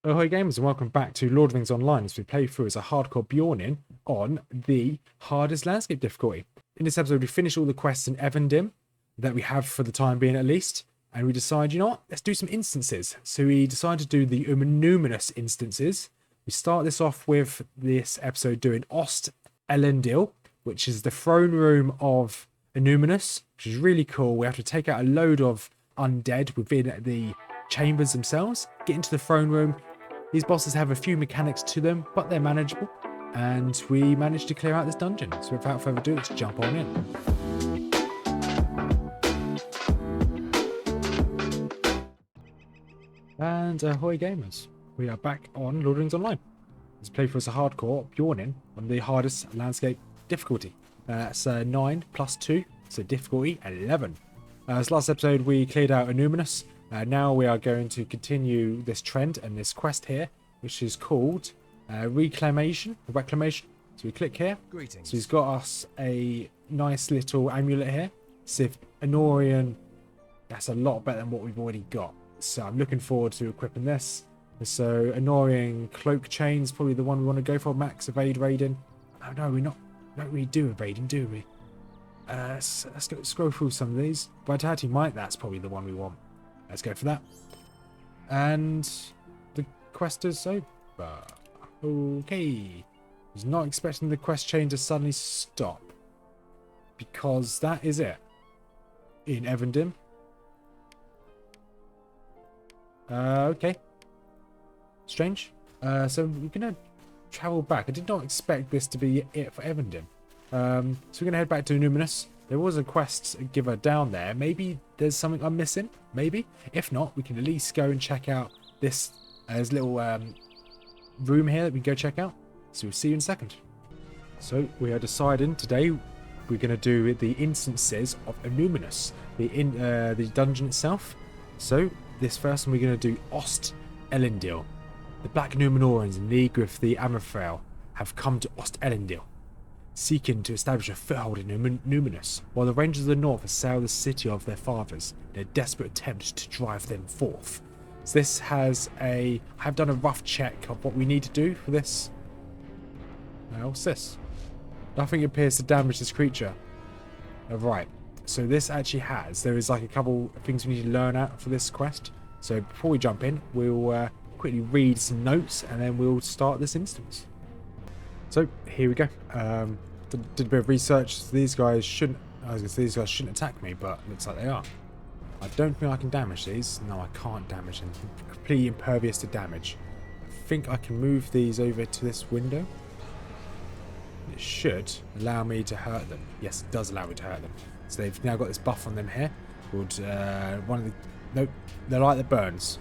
Ahoy gamers and welcome back to Lord of the Rings Online as we play through as a hardcore Beorning on the hardest landscape difficulty. In this episode we finish all the quests in Evendim that we have for the time being at least, and we decide, you know what, let's do some instances. So we decide to do the Annúminas instances. We start this off with this episode doing Ost Elendil, which is the throne room of Annúminas, which is really cool. We have to take out a load of undead within the chambers themselves, get into the throne room. These bosses have a few mechanics to them, but they're manageable. And we managed to clear out this dungeon. So without further ado, let's jump on in. And ahoy gamers. We are back on Lord of the Rings Online. Let's play for us a hardcore Beorning on the hardest landscape difficulty. That's 9 plus 2, so difficulty 11. As last episode we cleared out Annúminas. Now we are going to continue this trend and this quest here, which is called Reclamation. So we click here. Greetings. So he's got us a nice little amulet here. Sif Anorian. That's a lot better than what we've already got. So I'm looking forward to equipping this. So Anorian cloak chain's probably the one we want to go for. Max evade raiding. Oh no, we don't really do evading, do we? Let's go scroll through some of these. Vitality Might, that's probably the one we want. Let's go for that. And the quest is over. Okay. I was not expecting the quest chain to suddenly stop. Because that is it. In Evendim. Okay. Strange. So we're going to travel back. I did not expect this to be it for Evendim. So we're going to head back to Annúminas. There was a quest giver down there. Maybe there's something I'm missing. Maybe. If not, we can at least go and check out this little room here that we can go check out. So we'll see you in a second. So we are deciding today we're going to do the instances of Annúminas, the dungeon itself. So this first one we're going to do Ost Elendil. The Black Númenóreans in league with the Amorphel have come to Ost Elendil, seeking to establish a foothold in Annúminas, while the Rangers of the North assail the city of their fathers in a desperate attempt to drive them forth. So this has I have done a rough check of what we need to do for this. What's this? Nothing appears to damage this creature. Right, so this actually there is like a couple of things we need to learn out for this quest. So before we jump in, we'll quickly read some notes and then we'll start this instance. So here we go. Did a bit of research. So these guys shouldn't attack me, but looks like they are. I don't think I can damage these. No, I can't damage them. Completely impervious to damage. I think I can move these over to this window. It should allow me to hurt them. Yes, it does allow me to hurt them. So they've now got this buff on them here. Called nope, they're like the burns.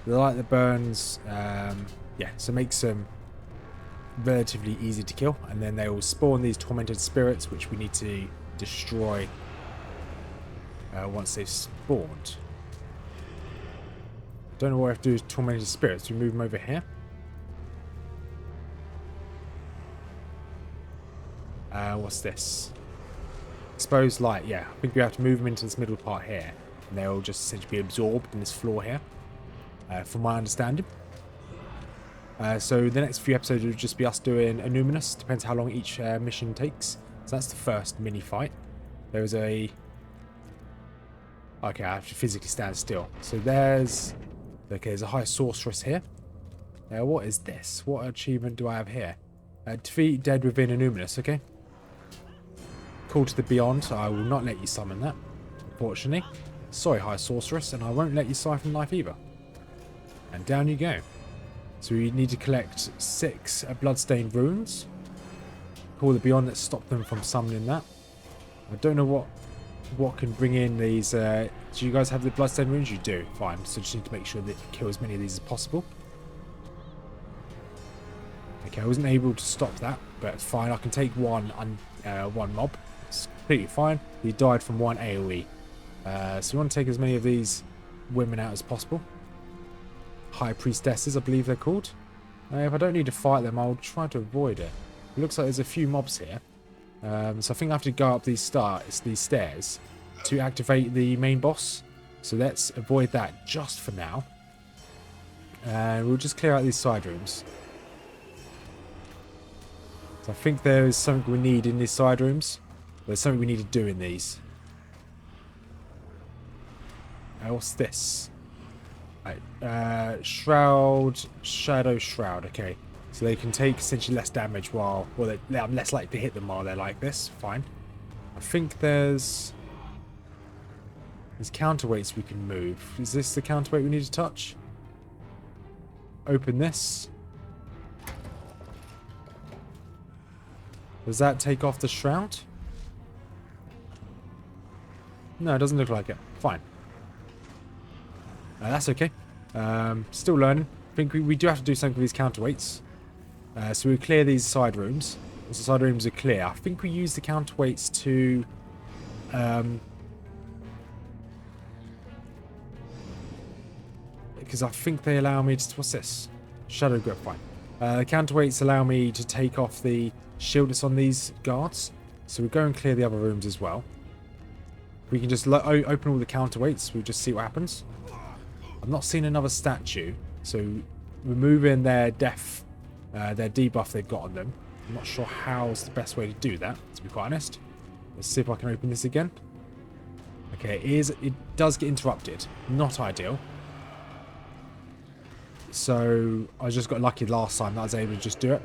They're like the burns. Yeah, so it makes them relatively easy to kill, and then they will spawn these tormented spirits, which we need to destroy once they've spawned. Don't know what I have to do with tormented spirits. We move them over here. What's this? Exposed light. Yeah, I think we have to move them into this middle part here, and they'll just essentially be absorbed in this floor here, from my understanding. So the next few episodes will just be us doing Annúminas. Depends how long each mission takes. So that's the first mini fight. There was a... Okay, I have to physically stand still. So there's a high sorceress here. What is this? What achievement do I have here? Defeat dead within Annúminas, okay. Call to the beyond. I will not let you summon that, unfortunately. Sorry, high sorceress, and I won't let you siphon life either. And down you go. So we need to collect 6 bloodstained runes. Call the beyond that stop them from summoning that. I don't know what can bring in these. Do you guys have the bloodstained runes? You do. Fine. So just need to make sure that you kill as many of these as possible. Okay, I wasn't able to stop that, but it's fine. I can take one mob. It's completely fine. He died from one AoE. So we want to take as many of these women out as possible. High priestesses, I believe they're called. If I don't need to fight them, I'll try to avoid it. It looks like there's a few mobs here. So I think I have to go up these stairs to activate the main boss. So let's avoid that just for now. And we'll just clear out these side rooms. So I think there is something we need in these side rooms. There's something we need to do in these. What's this? Right, Shroud, Shadow Shroud. Okay. So they can take essentially less damage while... Well, I'm less likely to hit them while they're like this. Fine. I think there's counterweights we can move. Is this the counterweight we need to touch? Open this. Does that take off the shroud? No, it doesn't look like it. Fine. That's okay. Still learning. I think we do have to do something with these counterweights. So we clear these side rooms. Once the side rooms are clear, I think we use the counterweights to... because I think they allow me to... What's this? Shadow grip, fine. The counterweights allow me to take off the shield that's on these guards. So we go and clear the other rooms as well. We can just open all the counterweights. We'll just see what happens. I've not seen another statue. So removing their death, their debuff they've got on them. I'm not sure how's the best way to do that, to be quite honest. Let's see if I can open this again. Okay, it does get interrupted. Not ideal. So I just got lucky last time that I was able to just do it.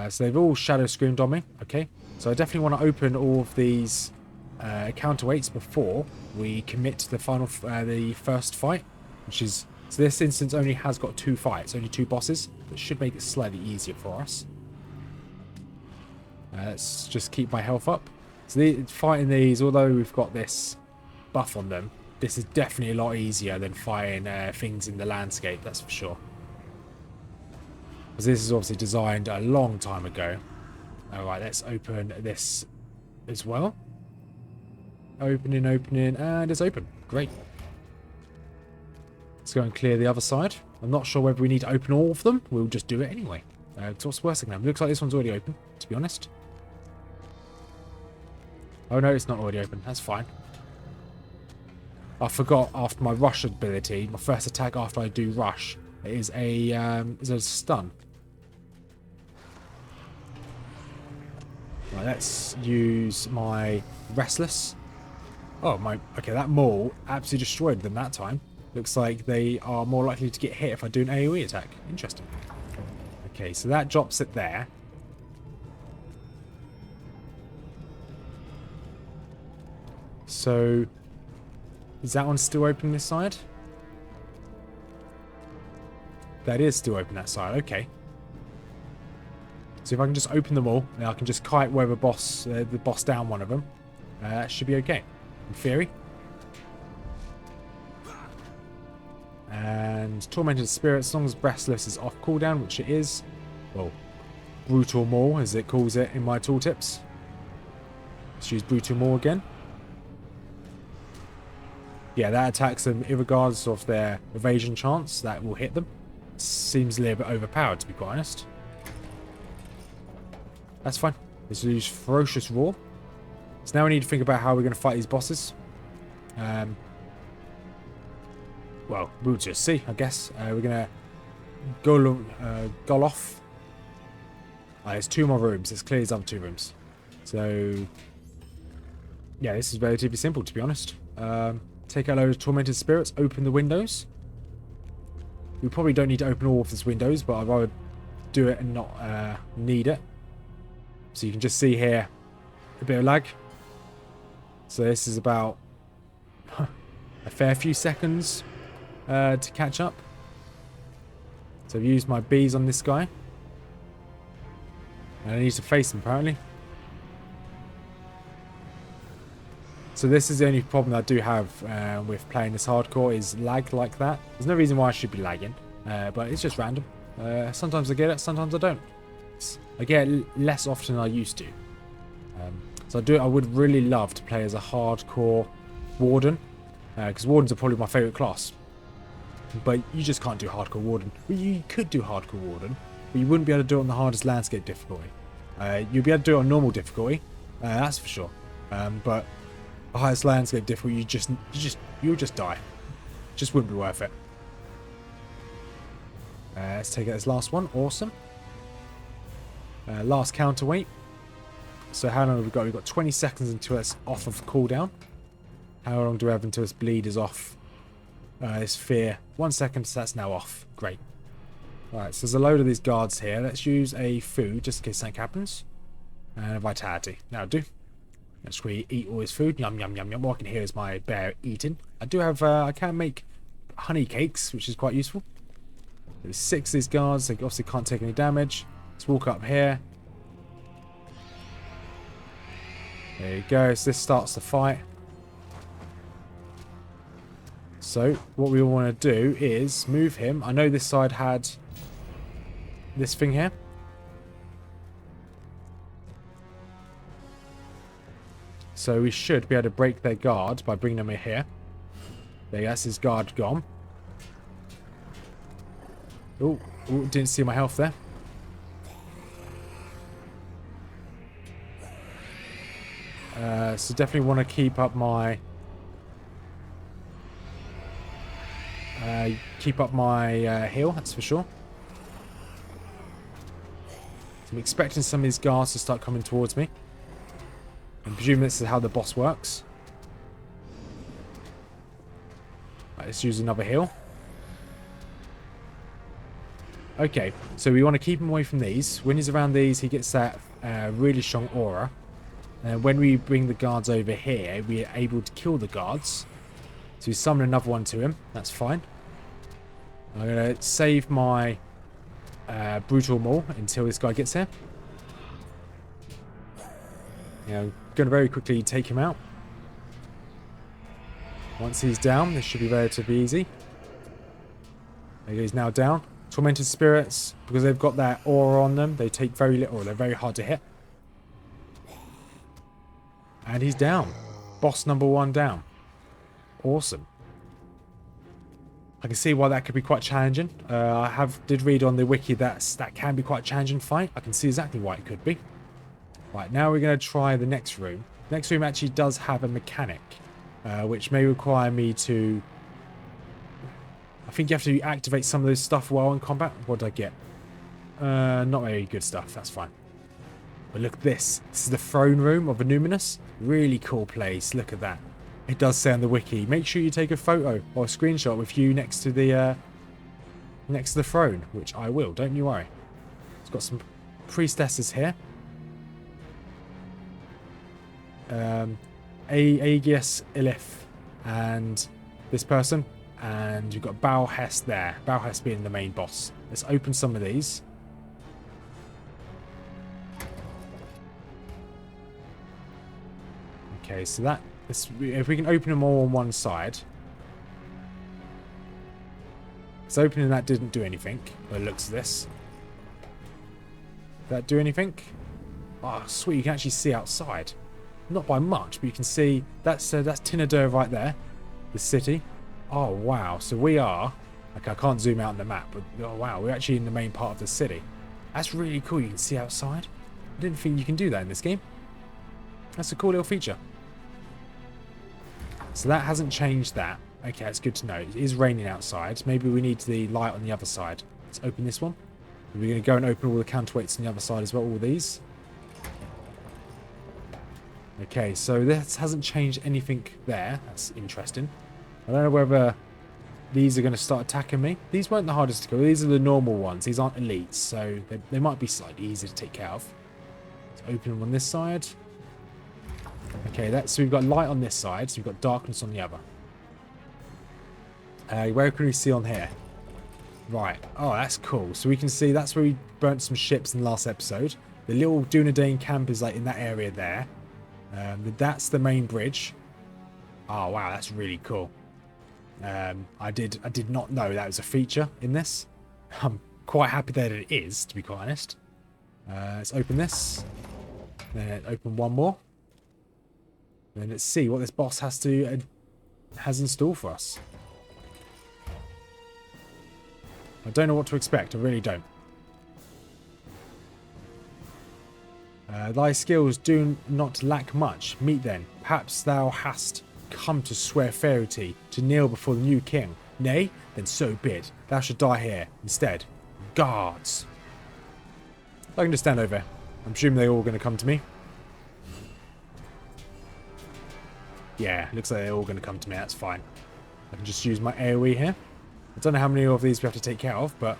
So they've all shadow screamed on me. Okay, so I definitely want to open all of these counterweights before we commit to the the first fight, which is... So this instance only has got 2 fights, only 2 bosses. That should make it slightly easier for us. Let's just keep my health up. So fighting these, although we've got this buff on them, this is definitely a lot easier than fighting things in the landscape, that's for sure. Because this is obviously designed a long time ago. Alright, let's open this as well. Opening, and it's open. Great. Let's go and clear the other side. I'm not sure whether we need to open all of them. We'll just do it anyway. So what's the worst thing now? It looks like this one's already open, to be honest. Oh no, it's not already open. That's fine. I forgot after my rush ability, my first attack after I do rush, is a stun. Right, let's use my Restless. Oh, okay, that maul absolutely destroyed them that time. Looks like they are more likely to get hit if I do an AoE attack. Interesting. Okay, so that drops it there. So, is that one still open this side? That is still open that side, okay. So if I can just open them all, then I can just kite where the boss down one of them. That should be okay, in theory. And Tormented Spirit, as long as Breathless is off cooldown, which it is. Well, Brutal Maul, as it calls it in my tooltips. Let's use Brutal Maul again. Yeah, that attacks them irregardless of their evasion chance. That will hit them. Seems a little bit overpowered, to be quite honest. That's fine. Let's use Ferocious Roar. So now we need to think about how we're going to fight these bosses. Well, we'll just see, I guess. We're going to go off. There's 2 more rooms. Let's clear these other 2 rooms. So, yeah, this is relatively simple, to be honest. Take out a load of Tormented Spirits. Open the windows. We probably don't need to open all of these windows, but I'd rather do it and not need it. So you can just see here a bit of lag. So this is about a fair few seconds to catch up. So I've used my bees on this guy. And I need to face him apparently. So this is the only problem I do have with playing this hardcore is lag like that. There's no reason why I should be lagging, but it's just random. Sometimes I get it, sometimes I don't. I get it less often than I used to. So I would really love to play as a hardcore Warden, because Wardens are probably my favourite class. But you just can't do hardcore Warden. Well, you could do hardcore Warden, but you wouldn't be able to do it on the hardest landscape difficulty. You'd be able to do it on normal difficulty, that's for sure. But the highest landscape difficulty, you'll just die. Just wouldn't be worth it. Let's take out this last one. Awesome. Last counterweight. So how long have we got? We've got 20 seconds until it's off of cooldown. How long do we have until this bleed is off? This fear. 1 second, so that's now off. Great. Alright, so there's a load of these guards here. Let's use a food just in case something happens. And a vitality. That'll do. Let's really eat all his food. Yum, yum, yum, yum. All I can hear is my bear eating. I do have, I can make honey cakes, which is quite useful. There's 6 of these guards. They obviously can't take any damage. Let's walk up here. There you go. So this starts the fight. So what we want to do is move him. I know this side had this thing here. So we should be able to break their guard by bringing them in here. There, that's his guard gone. Oh, didn't see my health there. So definitely want to keep up my heal, that's for sure. So I'm expecting some of these guards to start coming towards me. I presume this is how the boss works. Right, let's use another heal. Okay, so we want to keep him away from these. When he's around these, he gets that really strong aura. And when we bring the guards over here, we are able to kill the guards. So we summon another one to him. That's fine. I'm going to save my brutal maul until this guy gets here. Yeah, I'm going to very quickly take him out. Once he's down, this should be relatively easy. There he's now down. Tormented spirits, because they've got that aura on them, they take very little. They're very hard to hit. And he's down. Boss number 1 down. Awesome. I can see why that could be quite challenging. I did read on the wiki that can be quite a challenging fight. I can see exactly why it could be. Right, now we're going to try the next room. The next room actually does have a mechanic, which may require me to... I think you have to activate some of this stuff while in combat. What did I get? Not very good stuff. That's fine. But look at this. This is the throne room of Annúminas. Really cool place. Look at that. It does say on the wiki. Make sure you take a photo or a screenshot with you next to the throne, which I will. Don't you worry. It's got some priestesses here. Aegis Ilith and this person. And you've got Balhest there. Balhest being the main boss. Let's open some of these. Okay, so if we can open them all on one side. So opening that didn't do anything. By the looks of this. Did that do anything? Oh, sweet. You can actually see outside. Not by much, but you can see that's Tinadur right there. The city. Oh, wow. So we are... Okay, I can't zoom out on the map, but oh, wow. We're actually in the main part of the city. That's really cool. You can see outside. I didn't think you can do that in this game. That's a cool little feature. So that hasn't changed that. Okay, that's good to know. It is raining outside. Maybe we need the light on the other side. Let's open this one. We're going to go and open all the counterweights on the other side as well. All these. Okay, so this hasn't changed anything there. That's interesting. I don't know whether these are going to start attacking me. These weren't the hardest to kill. These are the normal ones. These aren't elites, so they might be slightly easier to take care of. Let's open them on this side. Okay, so we've got light on this side, so we've got darkness on the other. Where can we see on here? Right. Oh, that's cool. So we can see that's where we burnt some ships in the last episode. The little Dunedain camp is like in that area there. That's the main bridge. Oh, wow, that's really cool. I did not know that was a feature in this. I'm quite happy that it is, to be quite honest. Let's open this. Then open one more. Then let's see what this boss has in store for us. I don't know what to expect. I really don't. Thy skills do not lack much. Meet then. Perhaps thou hast come to swear fealty, to kneel before the new king. Nay, then so be it. Thou shalt die here. Instead, guards. I can just stand over. I'm assuming they're all going to come to me. Yeah, looks like they're all going to come to me. That's fine. I can just use my AoE here. I don't know how many of these we have to take care of, but...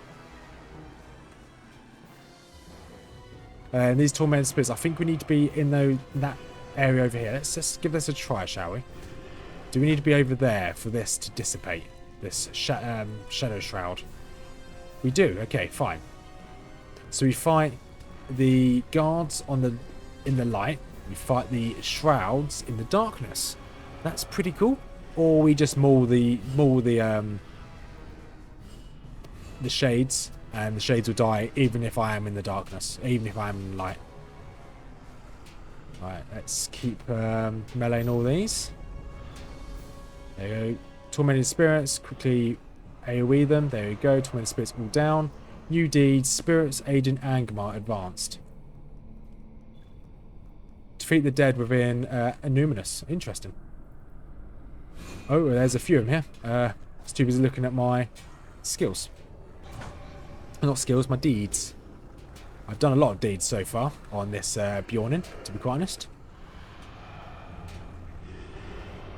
these tormented spirits, I think we need to be in that area over here. Let's just give this a try, shall we? Do we need to be over there for this to dissipate? This shadow shroud. We do. Okay, fine. So we fight the guards in the light. We fight the shrouds in the darkness. That's pretty cool. Or we just maul the shades, and the shades will die even if I am in the darkness, even if I am in the light. Right, let's keep meleeing all these. There you go. Tormented spirits, quickly AoE them. There we go. Tormented spirits all down. New deeds, spirits aiding Angmar advanced. Defeat the dead within Annúminas. Interesting. Oh, there's a few of them here. Just too busy looking at my skills. Not skills, my deeds. I've done a lot of deeds so far on this Beorning, to be quite honest.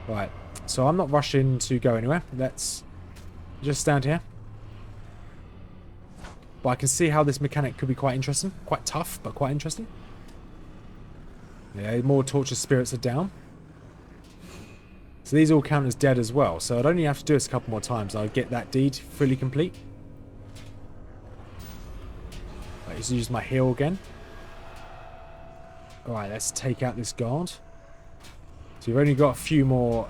Right. So I'm not rushing to go anywhere. Let's just stand here. But I can see how this mechanic could be quite interesting. Quite tough, but quite interesting. Yeah, more tortured spirits are down. So these all count as dead as well. So I'd only have to do this a couple more times. I'll get that deed fully complete. Right, just use my heal again. Alright, let's take out this guard. So we've only got a few more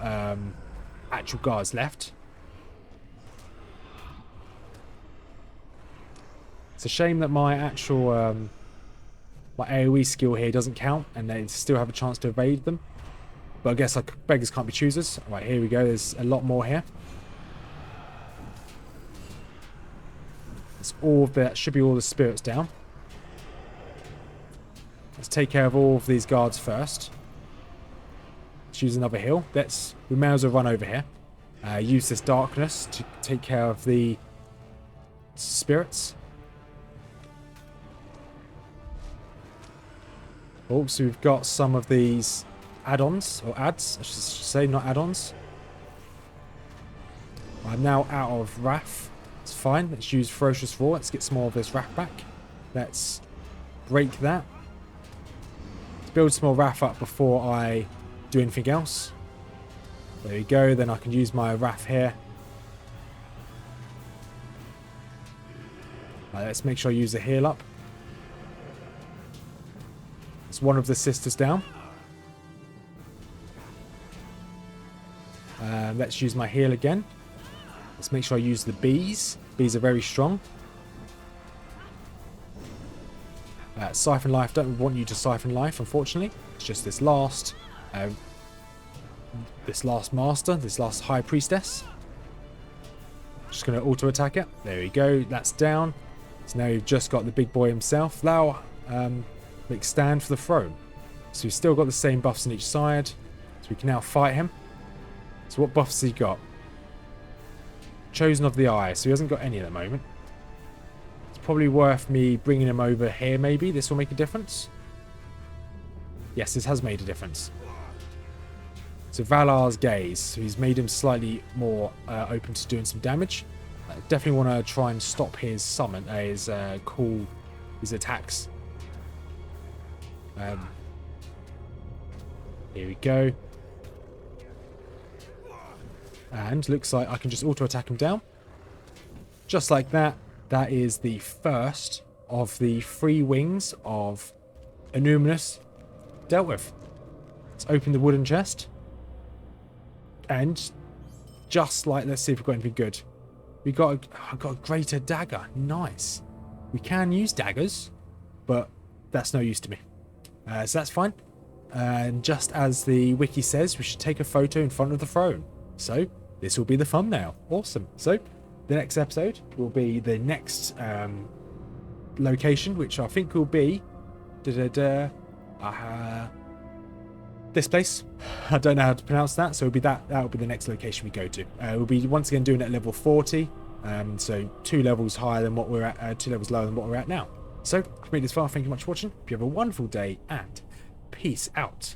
actual guards left. It's a shame that my actual my AoE skill here doesn't count, and they still have a chance to evade them. But I guess beggars can't be choosers. Right, here we go. There's a lot more here. It's all of that should be all the spirits down. Let's take care of all of these guards first. Let's use another heal. We may as well run over here. Use this darkness to take care of the spirits. Oh, so we've got some of these add-ons, or ads, I should say, not add-ons. I'm now out of Wrath. It's fine. Let's use Ferocious Roar. Let's get some more of this Wrath back. Let's break that. Let's build some more Wrath up before I do anything else. There we go. Then I can use my Wrath here. Right, let's make sure I use the heal up. It's one of the sisters down. Let's use my heal again. Let's make sure I use the bees. Bees are very strong. Siphon life. Don't want you to siphon life, unfortunately. It's just this last master, this last high priestess. Just going to auto attack it. There we go. That's down. So now you've just got the big boy himself. Now, make stand for the throne. So we've still got the same buffs on each side. So we can now fight him. So what buffs has he got? Chosen of the Eye. So he hasn't got any at the moment. It's probably worth me bringing him over here maybe. This will make a difference. Yes, this has made a difference. So Valar's Gaze. So he's made him slightly more open to doing some damage. I definitely want to try and stop his summon, his attacks. Here we go. And looks like I can just auto attack him down. Just like that. That is the first of the 3 wings of Annúminas dealt with. Let's open the wooden chest. And just like, let's see if we've got anything good. I got a greater dagger. Nice. We can use daggers, but that's no use to me. So that's fine. And just as the wiki says, we should take a photo in front of the throne. So this will be the thumbnail. Awesome. So the next episode will be the next location, which I think will be this place. I don't know how to pronounce that, so it'll be that will be the next location we go to. We'll be once again doing it at level 40, so 2 levels higher than what we're at, 2 levels lower than what we're at now. So, if you made this far, thank you much for watching. Hope you have a wonderful day, and peace out.